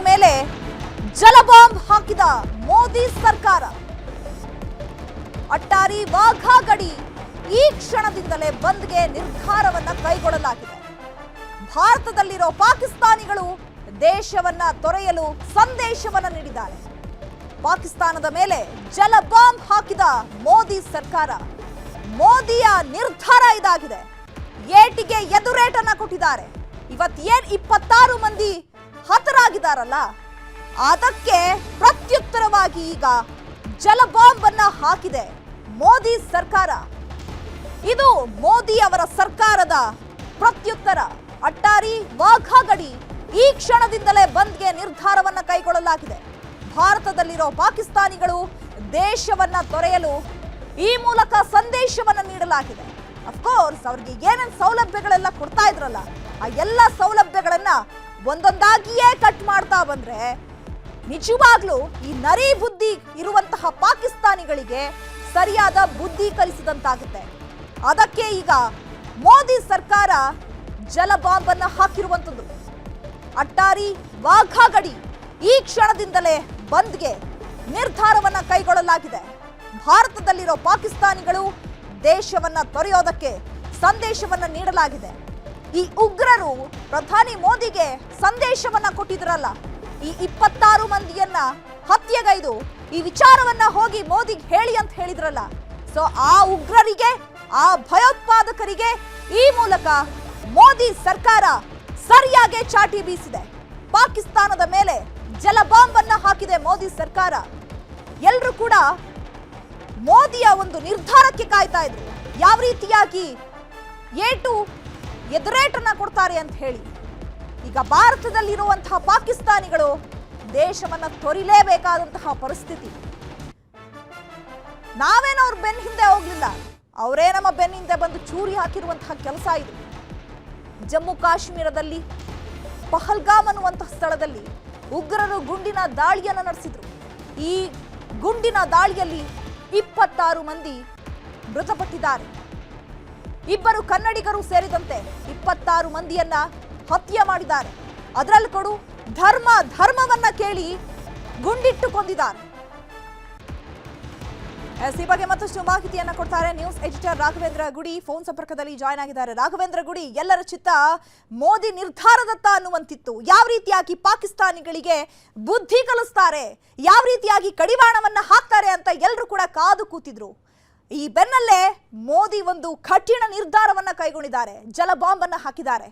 ಮೇಲೆ ಜಲಬಾಂಬ್ ಹಾಕಿದ ಮೋದಿ ಸರ್ಕಾರ. ಅಟ್ಟಾರಿ ವಾಘಾ ಗಡಿ ಈ ಕ್ಷಣದಿಂದಲೇ ಬಂದ್ಗೆ ನಿರ್ಧಾರವನ್ನ ಕೈಗೊಳ್ಳಲಾಗಿದೆ. ಭಾರತದಲ್ಲಿರೋ ಪಾಕಿಸ್ತಾನಿಗಳು ದೇಶವನ್ನ ತೊರೆಯಲು ಸಂದೇಶವನ್ನ ನೀಡಿದ್ದಾರೆ. ಪಾಕಿಸ್ತಾನದ ಮೇಲೆ ಜಲಬಾಂಬ್ ಹಾಕಿದ ಮೋದಿ ಸರ್ಕಾರ. ಮೋದಿಯ ನಿರ್ಧಾರ ಇದಾಗಿದೆ. ಏಟಿಗೆ ಎದುರೇಟನ್ನ ಕೊಟ್ಟಿದ್ದಾರೆ. ಇವತ್ತೇನ್ 26 ಮಂದಿ ಹತರಾಗಿದ್ದಾರಲ್ಲ, ಅದಕ್ಕೆ ಪ್ರತ್ಯುತ್ತರವಾಗಿ ಈಗ ಜಲಬಾಂಬ್ ಅನ್ನ ಹಾಕಿದೆ ಮೋದಿ ಸರ್ಕಾರ. ಇದು ಮೋದಿ ಅವರ ಸರ್ಕಾರದ ಪ್ರತ್ಯುತ್ತರ. ಅಟ್ಟಾರಿ ವಾಘಾ ಗಡಿ ಈ ಕ್ಷಣದಿಂದಲೇ ಬಂದ್ಗೆ ನಿರ್ಧಾರವನ್ನ ಕೈಗೊಳ್ಳಲಾಗಿದೆ. ಭಾರತದಲ್ಲಿರೋ ಪಾಕಿಸ್ತಾನಿಗಳು ದೇಶವನ್ನ ತೊರೆಯಲು ಈ ಮೂಲಕ ಸಂದೇಶವನ್ನ ನೀಡಲಾಗಿದೆ. ಅಫ್ಕೋರ್ಸ್ ಅವ್ರಿಗೆ ಏನೇನು ಸೌಲಭ್ಯಗಳೆಲ್ಲ ಕೊಡ್ತಾ ಇದ್ರಲ್ಲ, ಆ ಎಲ್ಲ ಸೌಲಭ್ಯಗಳನ್ನ ಒಂದೊಂದಾಗಿಯೇ ಕಟ್ ಮಾಡ್ತಾ ಬಂದ್ರೆ ನಿಜವಾಗ್ಲೂ ಈ ನರಿ ಬುದ್ಧಿ ಇರುವಂತಹ ಪಾಕಿಸ್ತಾನಿಗಳಿಗೆ ಸರಿಯಾದ ಬುದ್ಧಿ ಕಲಿಸಿದಂತಾಗುತ್ತೆ. ಅದಕ್ಕೆ ಈಗ ಮೋದಿ ಸರ್ಕಾರ ಜಲಬಾಂಬ್ ಅನ್ನ ಹಾಕಿರುವಂಥದ್ದು. ಅಟ್ಟಾರಿ ವಾಘಾ ಗಡಿ ಈ ಕ್ಷಣದಿಂದಲೇ ಬಂದ್ಗೆ ನಿರ್ಧಾರವನ್ನ ಕೈಗೊಳ್ಳಲಾಗಿದೆ. ಭಾರತದಲ್ಲಿರೋ ಪಾಕಿಸ್ತಾನಿಗಳು ದೇಶವನ್ನ ತೊರೆಯೋದಕ್ಕೆ ಸಂದೇಶವನ್ನ ನೀಡಲಾಗಿದೆ. ಈ ಉಗ್ರರು ಪ್ರಧಾನಿ ಮೋದಿಗೆ ಸಂದೇಶವನ್ನ ಕೊಟ್ಟಿದ್ರಲ್ಲ, ಈ 26 ಮಂದಿಯನ್ನ ಹತ್ಯೆಗೈದು ಈ ವಿಚಾರವನ್ನ ಹೋಗಿ ಮೋದಿಗೆ ಹೇಳಿ ಅಂತ ಹೇಳಿದ್ರಲ್ಲ, ಸೊ ಆ ಉಗ್ರರಿಗೆ, ಆ ಭಯೋತ್ಪಾದಕರಿಗೆ ಈ ಮೂಲಕ ಮೋದಿ ಸರ್ಕಾರ ಸರಿಯಾಗಿ ಚಾಟಿ ಬೀಸಿದೆ. ಪಾಕಿಸ್ತಾನದ ಮೇಲೆ ಜಲಬಾಂಬ್ ಅನ್ನ ಹಾಕಿದೆ ಮೋದಿ ಸರ್ಕಾರ. ಎಲ್ಲರೂ ಕೂಡ ಮೋದಿಯ ಒಂದು ನಿರ್ಧಾರಕ್ಕೆ ಕಾಯ್ತಾ ಇದ್ರು, ಯಾವ ರೀತಿಯಾಗಿ ಎದುರೇಟನ್ನ ಕೊಡ್ತಾರೆ ಅಂತ ಹೇಳಿ. ಈಗ ಭಾರತದಲ್ಲಿರುವಂತಹ ಪಾಕಿಸ್ತಾನಿಗಳು ದೇಶವನ್ನ ತೊರಿಲೇಬೇಕಾದಂತಹ ಪರಿಸ್ಥಿತಿ. ನಾವೇನೋ ಅವ್ರ ಬೆನ್ನ ಹಿಂದೆ ಹೋಗ್ಲಿಲ್ಲ, ಅವರೇ ನಮ್ಮ ಬೆನ್ನ ಹಿಂದೆ ಬಂದು ಚೂರಿ ಹಾಕಿರುವಂತಹ ಕೆಲಸ ಇದು. ಜಮ್ಮು ಕಾಶ್ಮೀರದಲ್ಲಿ ಪಹಲ್ಗಾಮ್ ಅನ್ನುವಂತಹ ಸ್ಥಳದಲ್ಲಿ ಉಗ್ರರು ಗುಂಡಿನ ದಾಳಿಯನ್ನು ನಡೆಸಿದ್ರು. ಈ ಗುಂಡಿನ ದಾಳಿಯಲ್ಲಿ 26 ಮಂದಿ ಮೃತಪಟ್ಟಿದ್ದಾರೆ. 2 ಕನ್ನಡಿಗರು ಸೇರಿದಂತೆ 26 ಮಂದಿಯನ್ನ ಹತ್ಯೆ ಮಾಡಿದ್ದಾರೆ. ಅದರಲ್ಲಿ ಕೊಡು ಧರ್ಮವನ್ನ ಕೇಳಿ ಗುಂಡಿಟ್ಟು ಕೊಂದಿದ್ದಾರೆ. ಈ ಬಗ್ಗೆ ಮತ್ತಷ್ಟು ಮಾಹಿತಿಯನ್ನ ಕೊಡ್ತಾರೆ ನ್ಯೂಸ್ ಎಡಿಟರ್ ರಾಘವೇಂದ್ರ ಗುಡಿ. ಫೋನ್ ಸಂಪರ್ಕದಲ್ಲಿ ಜಾಯ್ನ್ ಆಗಿದ್ದಾರೆ. ರಾಘವೇಂದ್ರ ಗುಡಿ, ಎಲ್ಲರ ಚಿತ್ತ ಮೋದಿ ನಿರ್ಧಾರದತ್ತ ಅನ್ನುವಂತಿತ್ತು. ಯಾವ ರೀತಿಯಾಗಿ ಪಾಕಿಸ್ತಾನಿಗಳಿಗೆ ಬುದ್ಧಿ ಕಲಿಸ್ತಾರೆ, ಯಾವ ರೀತಿಯಾಗಿ ಕಡಿವಾಣವನ್ನ ಹಾಕ್ತಾರೆ ಅಂತ ಎಲ್ಲರೂ ಕೂಡ ಕಾದು ಕೂತಿದ್ರು. ಈ ಬೆನ್ನಲ್ಲೇ ಮೋದಿ ಒಂದು ಕಠಿಣ ನಿರ್ಧಾರವನ್ನ ಕೈಗೊಂಡಿದ್ದಾರೆ. ಜಲಬಾಂಬ್ ಅನ್ನ ಹಾಕಿದ್ದಾರೆ.